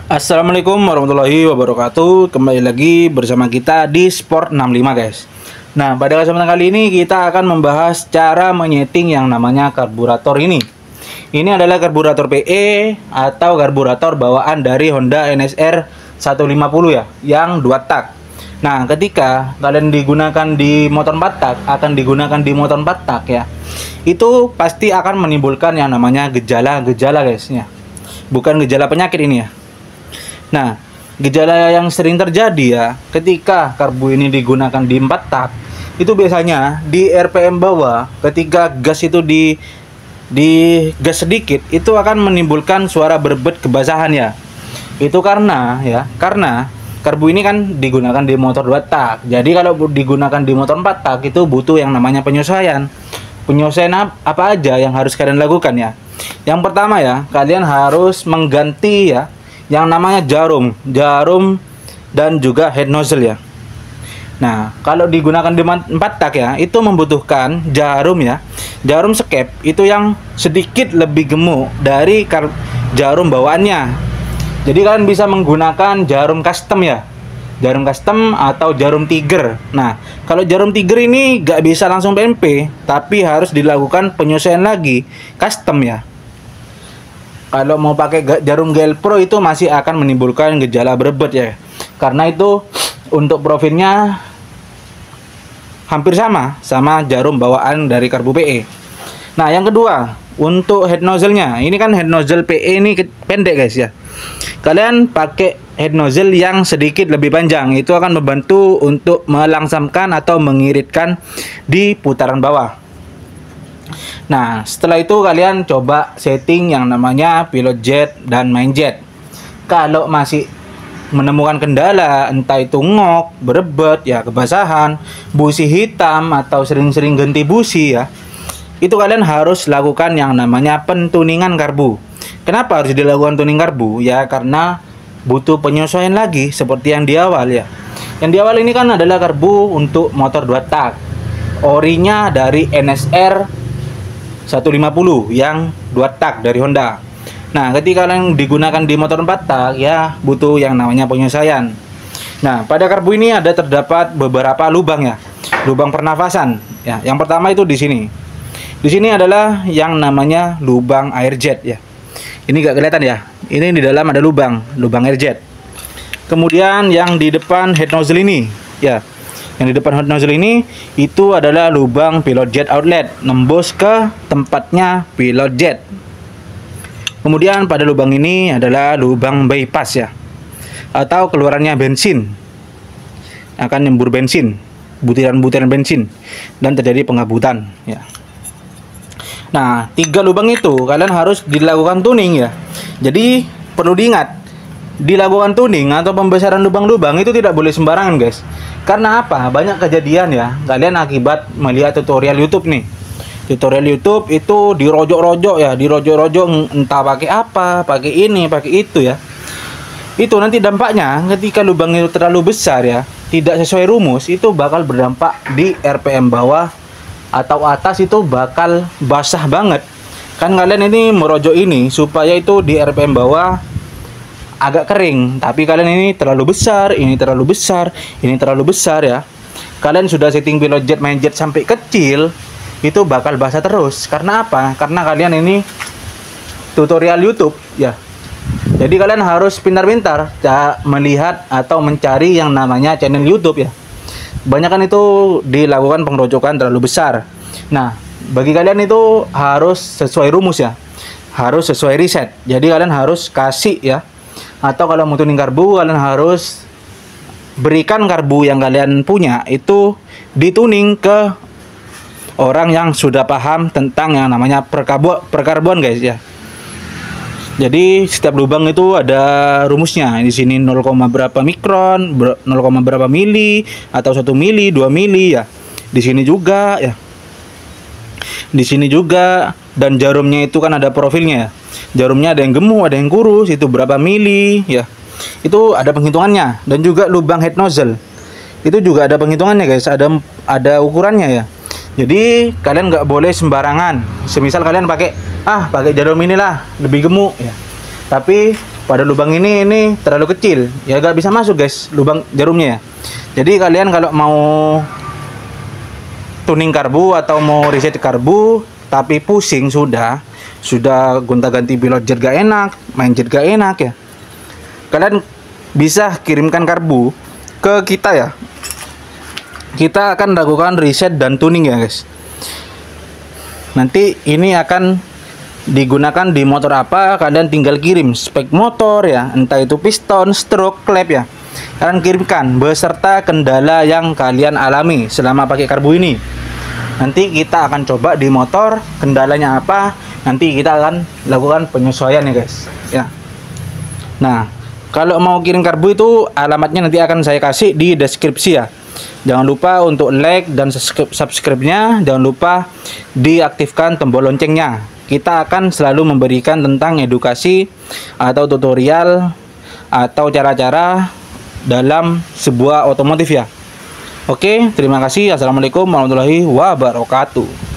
Assalamualaikum warahmatullahi wabarakatuh. Kembali lagi bersama kita di Sport 65 guys. Nah, pada kesempatan kali ini kita akan membahas cara menyeting yang namanya karburator ini. Ini adalah karburator PE atau karburator bawaan dari Honda NSR 150 ya, yang 2 tak. Nah, ketika kalian digunakan di motor 4 tak, akan digunakan di motor 4 tak ya, itu pasti akan menimbulkan yang namanya gejala-gejala guys ya. Bukan gejala penyakit ini ya. Nah, gejala yang sering terjadi ya ketika karbu ini digunakan di 4 tak, itu biasanya di RPM bawah ketika gas itu di gas sedikit, itu akan menimbulkan suara berbet kebasahan ya. Itu karena karbu ini kan digunakan di motor 2 tak. Jadi kalau digunakan di motor 4 tak itu butuh yang namanya penyesuaian. Penyesuaian apa aja yang harus kalian lakukan ya? Yang pertama ya, kalian harus mengganti ya yang namanya jarum dan juga head nozzle ya. Nah, kalau digunakan di 4 tak ya, itu membutuhkan jarum ya. Jarum skep itu yang sedikit lebih gemuk dari jarum bawaannya. Jadi kalian bisa menggunakan jarum custom ya. Jarum custom atau jarum tiger. Nah, kalau jarum tiger ini gak bisa langsung PMP, tapi harus dilakukan penyesuaian lagi custom ya. Kalau mau pakai jarum GL Pro itu masih akan menimbulkan gejala berebet ya. Karena itu untuk profilnya hampir sama jarum bawaan dari karbu PE. Nah, yang kedua, untuk head nozzle-nya. Ini kan head nozzle PE ini pendek guys ya. Kalian pakai head nozzle yang sedikit lebih panjang. Itu akan membantu untuk melangsamkan atau mengiritkan di putaran bawah. Nah, setelah itu kalian coba setting yang namanya pilot jet dan main jet. Kalau masih menemukan kendala, entah itu ngok, berebet, ya kebasahan, busi hitam, atau sering-sering ganti busi ya, itu kalian harus lakukan yang namanya pentuningan karbu. Kenapa harus dilakukan tuning karbu? Ya karena butuh penyesuaian lagi seperti yang di awal ya. Yang di awal ini kan adalah karbu untuk motor 2 tak. Orinya dari NSR 150 yang 2 tak dari Honda. Nah, ketika kalian digunakan di motor 4 tak ya butuh yang namanya penyesuaian. Nah, pada karbu ini terdapat beberapa lubang ya. Lubang pernafasan ya. Yang pertama itu di sini. Di sini adalah yang namanya lubang air jet ya. Ini gak kelihatan ya. Ini di dalam ada lubang air jet. Kemudian yang di depan head nozzle ini ya. Yang di depan head nozzle ini itu adalah lubang pilot jet outlet, nembus ke tempatnya pilot jet. Kemudian pada lubang ini adalah lubang bypass ya, atau keluarannya bensin. Akan nyembur bensin, butiran-butiran bensin, dan terjadi pengabutan ya. Nah, 3 lubang itu kalian harus dilakukan tuning ya. Jadi perlu diingat, dilakukan tuning atau pembesaran lubang-lubang itu tidak boleh sembarangan guys. Karena apa? Banyak kejadian ya kalian akibat melihat tutorial YouTube nih. Tutorial YouTube itu dirojok-rojok ya, dirojok-rojok entah pakai apa, pakai ini, pakai itu ya. Itu nanti dampaknya ketika lubang itu terlalu besar ya, tidak sesuai rumus, itu bakal berdampak di RPM bawah atau atas, itu bakal basah banget. Kan kalian ini merojok ini supaya itu di RPM bawah agak kering, tapi kalian ini terlalu besar, ini terlalu besar, ini terlalu besar ya. Kalian sudah setting pilot jet, main jet sampai kecil, itu bakal basah terus. Karena apa? Karena kalian ini tutorial YouTube ya. Jadi kalian harus pintar-pintar melihat atau mencari yang namanya channel YouTube ya. Kebanyakan itu dilakukan pengerojokan terlalu besar. Nah, bagi kalian itu harus sesuai rumus ya. Harus sesuai riset. Jadi kalian harus kasih ya, atau kalau mau tuning karbu, kalian harus berikan karbu yang kalian punya itu dituning ke orang yang sudah paham tentang yang namanya perkarbuan guys ya. Jadi setiap lubang itu ada rumusnya. Di sini 0, berapa mikron, 0, berapa mili, atau 1 mili, 2 mili ya. Di sini juga ya. Di sini juga, dan jarumnya itu kan ada profilnya ya. Jarumnya ada yang gemuk, ada yang kurus, itu berapa mili ya. Itu ada penghitungannya. Dan juga lubang head nozzle itu juga ada penghitungannya guys, ada ukurannya ya. Jadi kalian nggak boleh sembarangan. Semisal kalian pakai jarum inilah lebih gemuk ya, tapi pada lubang ini terlalu kecil, ya gak bisa masuk guys lubang jarumnya ya. Jadi kalian kalau mau tuning karbu atau mau reset karbu tapi pusing sudah gonta-ganti pilot jet gak enak, main jet gak enak ya, kalian bisa kirimkan karbu ke kita ya. Kita akan lakukan reset dan tuning ya guys. Nanti ini akan digunakan di motor apa, kalian tinggal kirim spek motor ya, entah itu piston, stroke, klep ya, kalian kirimkan beserta kendala yang kalian alami selama pakai karbu ini. Nanti kita akan coba di motor kendalanya apa, nanti kita akan lakukan penyesuaian ya guys ya. Nah, kalau mau kirim karbu itu alamatnya nanti akan saya kasih di deskripsi ya. Jangan lupa untuk like dan subscribe-nya, jangan lupa diaktifkan tombol loncengnya. Kita akan selalu memberikan tentang edukasi atau tutorial atau cara-cara dalam sebuah otomotif ya. Oke, terima kasih. Assalamualaikum warahmatullahi wabarakatuh.